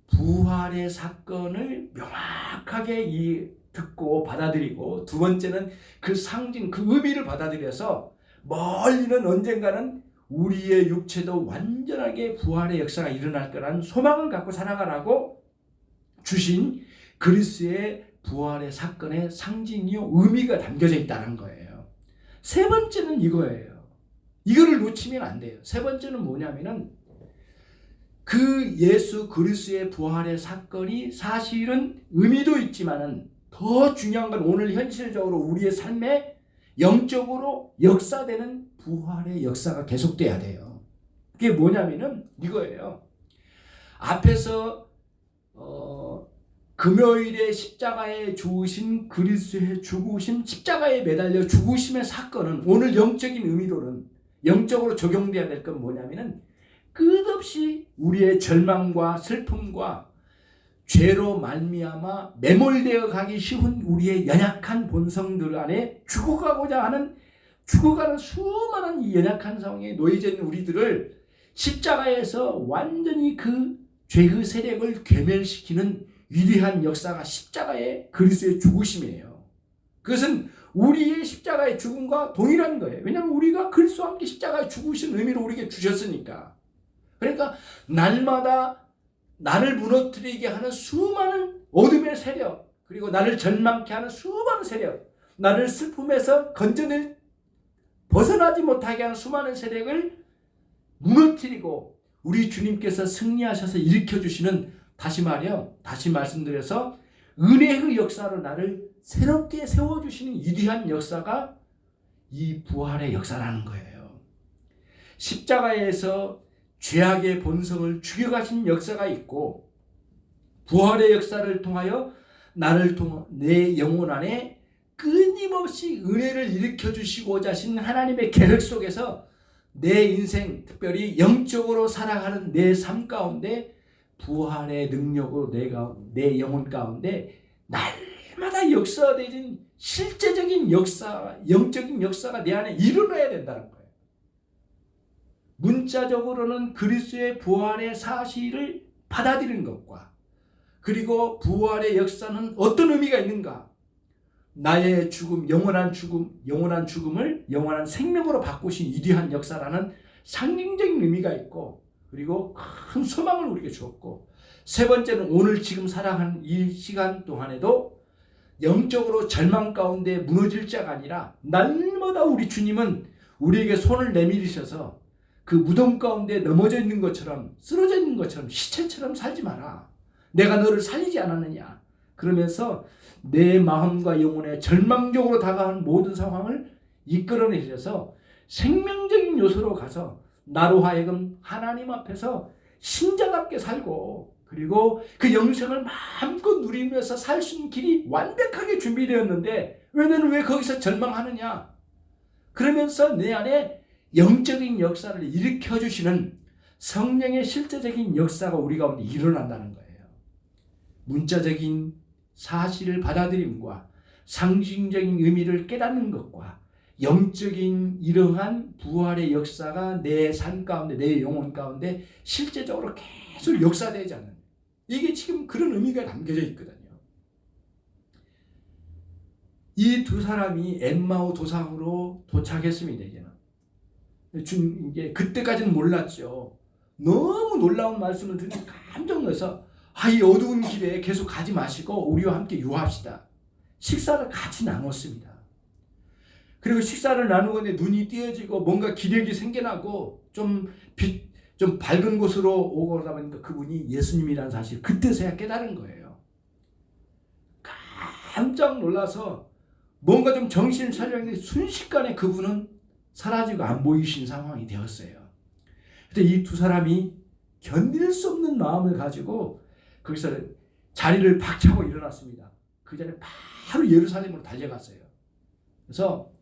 부활의 사건을 명확하게 듣고 받아들이고 두 번째는 그 상징, 그 의미를 받아들여서 멀리는 언젠가는 우리의 육체도 완전하게 부활의 역사가 일어날 거라는 소망을 갖고 살아가라고 주신 그리스도의 부활의 사건의 상징이요 의미가 담겨져 있다는 거예요. 세 번째는 이거예요. 이거를 놓치면 안 돼요. 세 번째는 뭐냐면은 그 예수 그리스도의 부활의 사건이 사실은 의미도 있지만은 더 중요한 건 오늘 현실적으로 우리의 삶에 영적으로 역사되는 부활의 역사가 계속돼야 돼요. 그게 뭐냐면은 이거예요. 앞에서 금요일에 십자가에 죽으신 그리스도의 죽으심, 십자가에 매달려 죽으심의 사건은 오늘 영적인 의미로는 영적으로 적용돼야 될 건 뭐냐면은 끝없이 우리의 절망과 슬픔과 죄로 말미암아 매몰되어 가기 쉬운 우리의 연약한 본성들 안에 죽어가는 수많은 이 연약한 상황에 놓여져 있는 우리들을 십자가에서 완전히 그 죄의 세력을 괴멸시키는 위대한 역사가 십자가의 그리스도의 죽으심이에요. 그것은 우리의 십자가의 죽음과 동일한 거예요. 왜냐하면 우리가 그리스도와 함께 십자가의 죽으신 의미로 우리에게 주셨으니까. 그러니까 날마다 나를 무너뜨리게 하는 수많은 어둠의 세력, 그리고 나를 절망케 하는 수많은 세력, 나를 슬픔에서 벗어나지 못하게 하는 수많은 세력을 무너뜨리고 우리 주님께서 승리하셔서 일으켜주시는, 다시 말씀드려서 은혜의 역사로 나를 새롭게 세워주시는 위대한 역사가 이 부활의 역사라는 거예요. 십자가에서 죄악의 본성을 죽여가신 역사가 있고, 부활의 역사를 통하여 내 영혼 안에 끊임없이 은혜를 일으켜주시고자 하신 하나님의 계획 속에서 내 인생, 특별히 영적으로 살아가는 내 삶 가운데 부활의 능력으로 내 영혼 가운데 날마다 역사되는 실제적인 역사, 영적인 역사가 내 안에 일어나야 된다는 거예요. 문자적으로는 그리스도의 부활의 사실을 받아들이는 것과, 그리고 부활의 역사는 어떤 의미가 있는가? 나의 죽음, 영원한 죽음을 영원한 생명으로 바꾸신 위대한 역사라는 상징적인 의미가 있고, 그리고 큰 소망을 우리에게 주었고, 세 번째는 오늘 지금 살아가는 이 시간 동안에도 영적으로 절망 가운데 무너질 자가 아니라 날마다 우리 주님은 우리에게 손을 내밀으셔서 그 무덤 가운데 넘어져 있는 것처럼, 쓰러져 있는 것처럼, 시체처럼 살지 마라. 내가 너를 살리지 않았느냐. 그러면서 내 마음과 영혼에 절망적으로 다가가는 모든 상황을 이끌어내셔서 생명적인 요소로 가서 나로 하여금 하나님 앞에서 신자답게 살고, 그리고 그 영생을 마음껏 누리면서 살 수 있는 길이 완벽하게 준비되었는데 왜 너는 왜 거기서 절망하느냐. 그러면서 내 안에 영적인 역사를 일으켜주시는 성령의 실제적인 역사가 우리 가운데 일어난다는 거예요. 문자적인 사실을 받아들임과 상징적인 의미를 깨닫는 것과 영적인 이러한 부활의 역사가 내 삶 가운데, 내 영혼 가운데 실제적으로 계속 역사되지 않는, 이게 지금 그런 의미가 담겨져 있거든요. 이 두 사람이 엠마오 도상으로 도착했습니다. 이제 그때까지는 몰랐죠. 너무 놀라운 말씀을 듣는 깜짝 놀라서 이 어두운 길에 계속 가지 마시고 우리와 함께 유하합시다. 식사를 같이 나눴습니다. 그리고 식사를 나누는데 눈이 띄어지고 뭔가 기력이 생겨나고 좀 밝은 곳으로 오고 그러다 보니까 그분이 예수님이라는 사실 그때서야 깨달은 거예요. 깜짝 놀라서 뭔가 좀 정신을 차리는데 순식간에 그분은 사라지고 안 보이신 상황이 되었어요. 그때 이 두 사람이 견딜 수 없는 마음을 가지고 거기서 자리를 박차고 일어났습니다. 그 전에 바로 예루살렘으로 달려갔어요. 그래서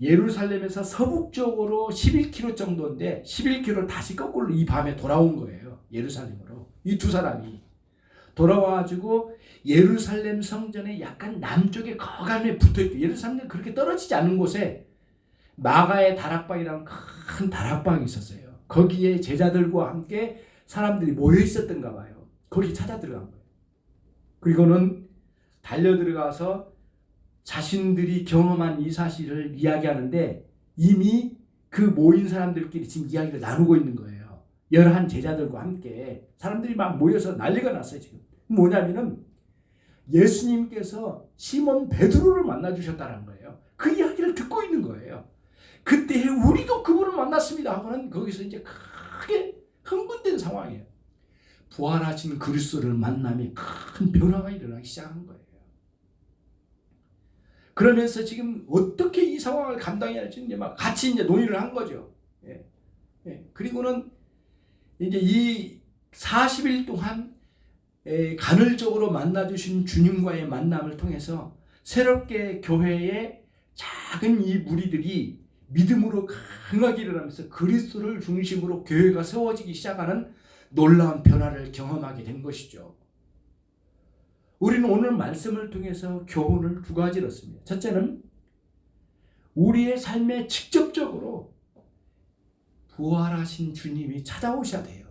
예루살렘에서 서북쪽으로 11km 정도인데 11km를 다시 거꾸로 이 밤에 돌아온 거예요. 예루살렘으로. 이 두 사람이 돌아와가지고 예루살렘 성전의 약간 남쪽에 거간에 붙어있고, 예루살렘은 그렇게 떨어지지 않은 곳에 마가의 다락방이라는 큰 다락방이 있었어요. 거기에 제자들과 함께 사람들이 모여 있었던가 봐요. 거기 찾아 들어간 거예요. 그리고는 달려 들어가서 자신들이 경험한 이 사실을 이야기하는데 이미 그 모인 사람들끼리 지금 이야기를 나누고 있는 거예요. 열한 제자들과 함께 사람들이 막 모여서 난리가 났어요. 지금 뭐냐면은 예수님께서 시몬 베드로를 만나 주셨다는 거예요. 그 이야기를 듣고 있는 거예요. 그때 우리도 그분을 만났습니다 하고는 거기서 이제 크게 흥분된 상황이에요. 부활하신 그리스도를 만남에 큰 변화가 일어나기 시작한 거예요. 그러면서 지금 어떻게 이 상황을 감당해야 할지 이제 막 같이 이제 논의를 한 거죠. 그리고는 이제 이 40일 동안 간헐적으로 만나주신 주님과의 만남을 통해서 새롭게 교회의 작은 이 무리들이 믿음으로 강하게 일어나면서 그리스도를 중심으로 교회가 세워지기 시작하는 놀라운 변화를 경험하게 된 것이죠. 우리는 오늘 말씀을 통해서 교훈을 두 가지를 얻습니다. 첫째는 우리의 삶에 직접적으로 부활하신 주님이 찾아오셔야 돼요.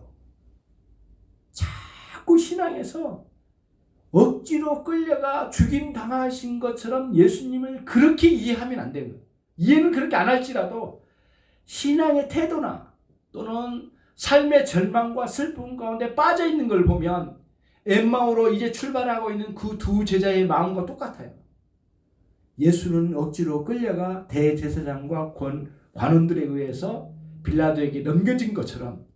자꾸 신앙에서 억지로 끌려가 죽임 당하신 것처럼 예수님을 그렇게 이해하면 안 되는 거예요. 이해는 그렇게 안 할지라도 신앙의 태도나 또는 삶의 절망과 슬픔 가운데 빠져 있는 걸 보면 엠마오로 이제 출발하고 있는 그 두 제자의 마음과 똑같아요. 예수는 억지로 끌려가 대제사장과 관원들에 의해서 빌라도에게 넘겨진 것처럼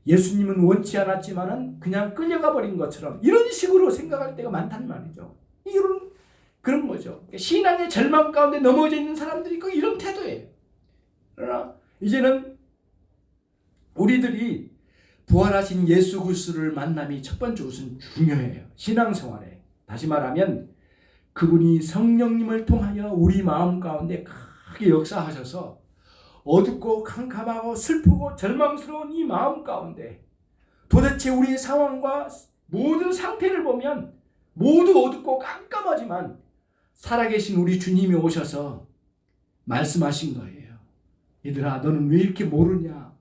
예수님은 원치 않았지만은 그냥 끌려가 버린 것처럼 이런 식으로 생각할 때가 많단 말이죠. 이런 그런 거죠. 신앙의 절망 가운데 넘어져 있는 사람들이 꼭 이런 태도예요. 그러나 이제는 우리들이 부활하신 예수 그리스도를 만남이 첫 번째 우선 중요해요. 신앙생활에. 다시 말하면 그분이 성령님을 통하여 우리 마음 가운데 크게 역사하셔서 어둡고 캄캄하고 슬프고 절망스러운 이 마음 가운데 도대체 우리의 상황과 모든 상태를 보면 모두 어둡고 깜깜하지만 살아계신 우리 주님이 오셔서 말씀하신 거예요. 얘들아, 너는 왜 이렇게 모르냐?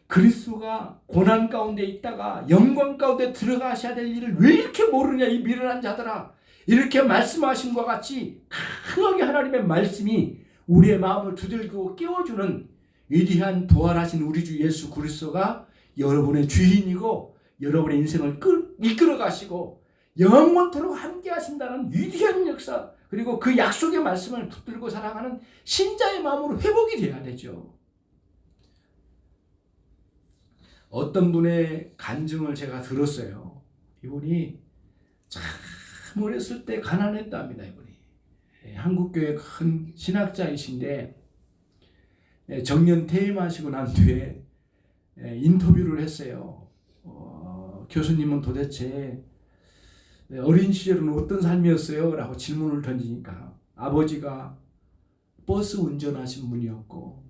그리스도가 고난 가운데 있다가 영광 가운데 들어가셔야 될 일을 왜 이렇게 모르냐, 이 미련한 자들아. 이렇게 말씀하신 것과 같이 강하게 하나님의 말씀이 우리의 마음을 두들기고 깨워주는 위대한 부활하신 우리 주 예수 그리스도가 여러분의 주인이고 여러분의 인생을 이끌어 가시고 영원토록 함께 하신다는 위대한 역사, 그리고 그 약속의 말씀을 붙들고 살아가는 신자의 마음으로 회복이 돼야 되죠. 어떤 분의 간증을 제가 들었어요. 이분이 참 어렸을 때 가난했답니다. 이분이 한국교회 큰 신학자이신데 정년 퇴임하시고 난 뒤에 인터뷰를 했어요. 교수님은 도대체 어린 시절은 어떤 삶이었어요? 라고 질문을 던지니까 아버지가 버스 운전하신 분이었고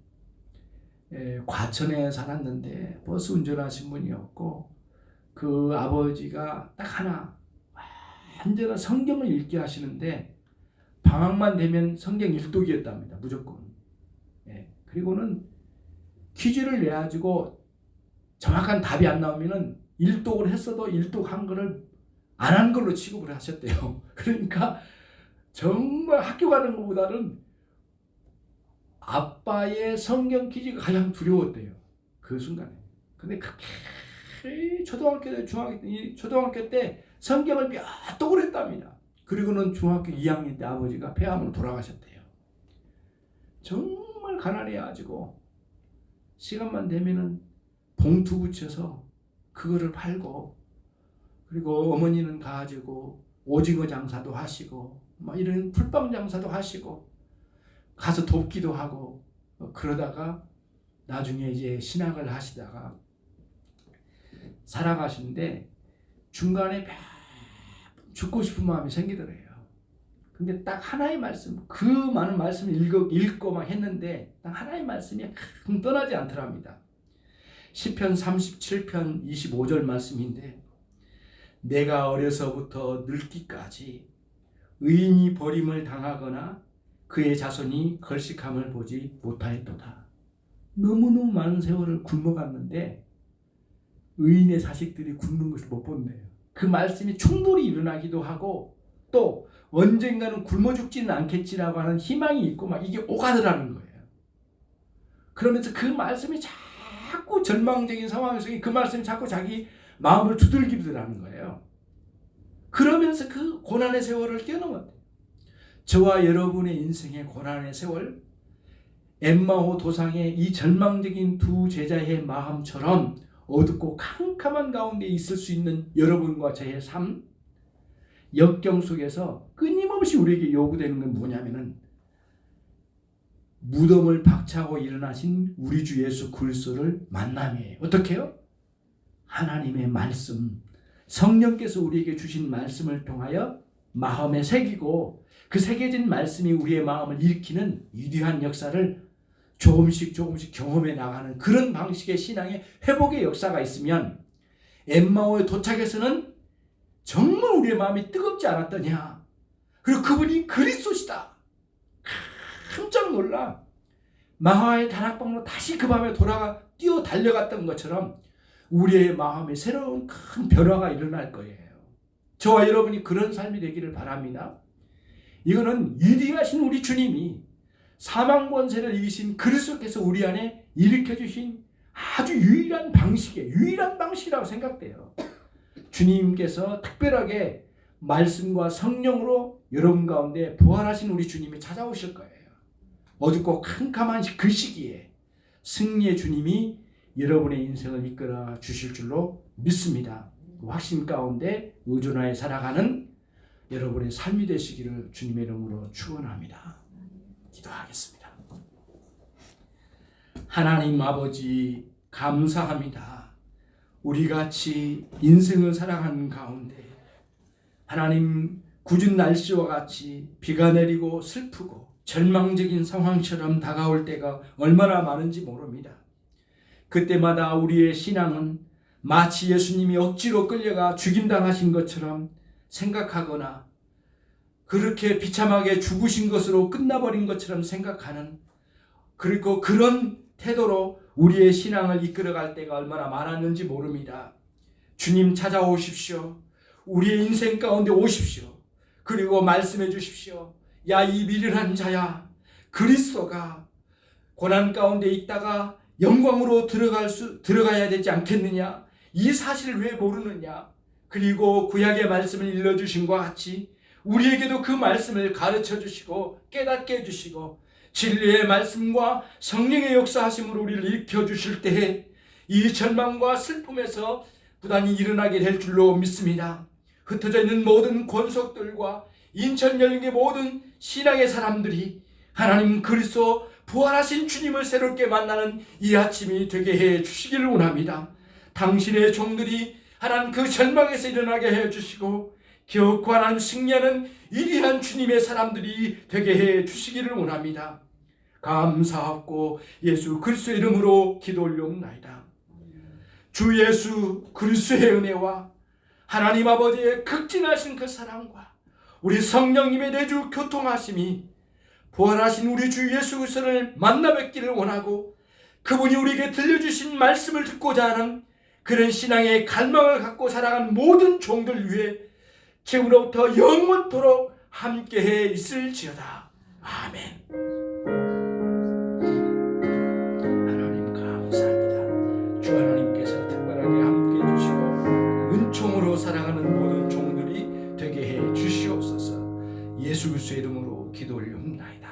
과천에 살았는데 버스 운전하신 분이었고 그 아버지가 딱 하나 완전한 성경을 읽게 하시는데 방학만 되면 성경 일독이었답니다. 무조건. 그리고는 퀴즈를 내가지고 정확한 답이 안 나오면은 일독을 했어도 일독한 거를 안 한 걸로 취급을 하셨대요. 그러니까 정말 학교 가는 것보다는 아빠의 성경 퀴즈가 가장 두려웠대요. 그 순간에. 근데 그렇게 초등학교 때 성경을 몇 독을 했답니다. 그리고는 중학교 2학년 때 아버지가 폐암으로 돌아가셨대요. 정말 가난해가지고 시간만 되면은 봉투 붙여서 그거를 팔고, 그리고 어머니는 가지고 오징어 장사도 하시고 막 이런 풀빵 장사도 하시고 가서 돕기도 하고 그러다가 나중에 이제 신학을 하시다가 살아가시는데 중간에 죽고 싶은 마음이 생기더래요. 근데 딱 하나의 말씀, 그 많은 말씀을 읽고 막 했는데 딱 하나의 말씀이 떠나지 않더랍니다. 시편 37편 25절 말씀인데 내가 어려서부터 늙기까지 의인이 버림을 당하거나 그의 자손이 걸식함을 보지 못하였도다. 너무너무 많은 세월을 굶어갔는데 의인의 자식들이 굶는 것을 못 본대요. 그 말씀이 충돌이 일어나기도 하고 또 언젠가는 굶어 죽지는 않겠지라고 하는 희망이 있고 막 이게 오가더라는 거예요. 그러면서 그 말씀이 자꾸 절망적인 상황에서 그 말씀이 자꾸 자기 마음을 두들기더라는 거예요. 그러면서 그 고난의 세월을 뛰어넘었대요. 저와 여러분의 인생의 고난의 세월, 엠마오 도상의 이 절망적인 두 제자의 마음처럼 어둡고 캄캄한 가운데 있을 수 있는 여러분과 저의 삶, 역경 속에서 끊임없이 우리에게 요구되는 건 뭐냐면은 무덤을 박차고 일어나신 우리 주 예수 그리스도를 만남이에요. 어떻게 해요? 하나님의 말씀, 성령께서 우리에게 주신 말씀을 통하여 마음에 새기고 그 새겨진 말씀이 우리의 마음을 일으키는 위대한 역사를 조금씩 경험해 나가는 그런 방식의 신앙의 회복의 역사가 있으면 엠마오에 도착해서는 정말 우리의 마음이 뜨겁지 않았더냐. 그리고 그분이 그리스도시다. 깜짝 놀라 마하의 다락방으로 다시 그 밤에 뛰어 달려갔던 것처럼 우리의 마음에 새로운 큰 변화가 일어날 거예요. 저와 여러분이 그런 삶이 되기를 바랍니다. 이거는 위대하신 우리 주님이 사망 권세를 이기신 그리스도께서 우리 안에 일으켜주신 아주 유일한 방식이라고 생각돼요. 주님께서 특별하게 말씀과 성령으로 여러분 가운데 부활하신 우리 주님이 찾아오실 거예요. 어둡고 캄캄한 그 시기에 승리의 주님이 여러분의 인생을 이끌어 주실 줄로 믿습니다. 그 확신 가운데 의존하여 살아가는 여러분의 삶이 되시기를 주님의 이름으로 축원합니다. 기도하겠습니다. 하나님 아버지 감사합니다. 우리같이 인생을 살아가는 가운데 하나님 궂은 날씨와 같이 비가 내리고 슬프고 절망적인 상황처럼 다가올 때가 얼마나 많은지 모릅니다. 그때마다 우리의 신앙은 마치 예수님이 억지로 끌려가 죽임당하신 것처럼 생각하거나 그렇게 비참하게 죽으신 것으로 끝나버린 것처럼 생각하는, 그리고 그런 태도로 우리의 신앙을 이끌어갈 때가 얼마나 많았는지 모릅니다. 주님 찾아오십시오. 우리의 인생 가운데 오십시오. 그리고 말씀해 주십시오. 야, 이 미련한 자야, 그리스도가 고난 가운데 있다가 영광으로 들어가야 되지 않겠느냐? 이 사실을 왜 모르느냐? 그리고 구약의 말씀을 일러주신 것 같이 우리에게도 그 말씀을 가르쳐 주시고 깨닫게 해주시고 진리의 말씀과 성령의 역사하심으로 우리를 일으켜 주실 때에 이 절망과 슬픔에서 부단히 일어나게 될 줄로 믿습니다. 흩어져 있는 모든 권속들과 인천열린의 모든 신앙의 사람들이 하나님 그리스도 부활하신 주님을 새롭게 만나는 이 아침이 되게 해 주시기를 원합니다. 당신의 종들이 하나님 그 절망에서 일어나게 해 주시고 결코 하나님 승리하는 위대한 주님의 사람들이 되게 해 주시기를 원합니다. 감사하고 예수 그리스도의 이름으로 기도 올려옵나이다. 주 예수 그리스도의 은혜와 하나님 아버지의 극진하신 그 사랑과 우리 성령님의 내주 교통하심이 부활하신 우리 주 예수 그리스도를 만나 뵙기를 원하고 그분이 우리에게 들려주신 말씀을 듣고자 하는 그런 신앙의 갈망을 갖고 살아간 모든 종들 위해 지금으로부터 영원토록 함께해 있을지어다. 아멘. 하나님 감사합니다. 주 하나님께서 특별하게 함께해 주시고 은총으로 살아가는 모든 종들이 되게 해 주시옵소서. 예수 그리스도의 이름으로 기도 올려옵나이다.